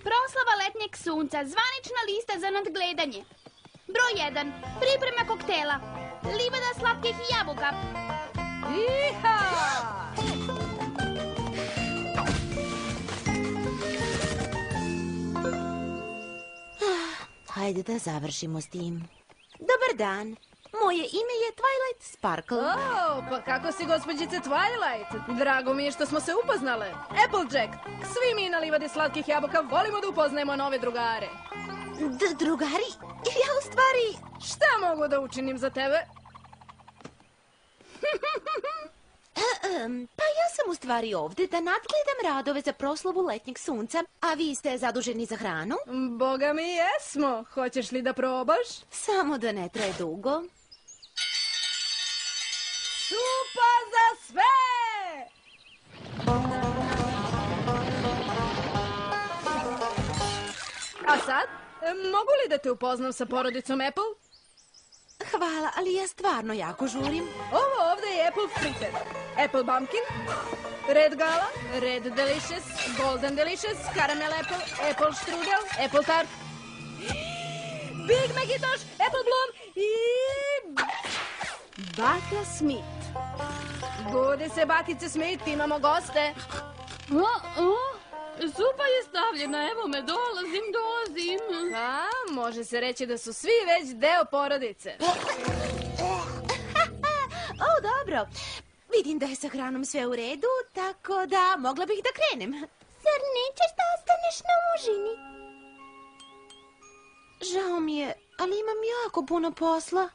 Proslava letnjeg sunca, zvanična lista za nadgledanje. Broj 1. Priprema koktela. Livada slatkih jabuka. Iha! Hajde da završimo s tim. Dobar dan. Moje ime je Twilight Sparkle. Pa kako si, gospođice Twilight? Drago mi je što smo se upoznale. Applejack, svi mi na livadi slatkih jabuka volimo da upoznajemo nove drugare. Drugari, ja u stvari... Šta mogu da učinim za tebe? Pa ja sam u stvari ovde da nadgledam radove za proslavu letnjeg sunca, a vi ste zaduženi za hranu? Boga mi jesmo. Hoćeš li da probaš? Samo da ne traje dugo. Supa za sve! A sad, mogu li da te upoznam sa porodicom Apple? Hvala, ali ja stvarno jako žurim. Ovo ovde je Apple Fritter, Apple Bumpkin, Red Gala, Red Delicious, Golden Delicious, Caramel Apple, Apple Strudel, Apple Tart, Big Macintosh, Apple Bloom i... Baka Smith. Budi se, bakice Smith, imamo goste. Supa je stavljena, evo me, dolazim. A, može se reći da su svi već deo porodice. O, dobro. Vidim da je sa hranom sve u redu, tako da mogla bih da krenem. Zar nećeš da ostaneš na užini? Žao mi je, ali imam jako puno posla.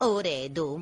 U redu.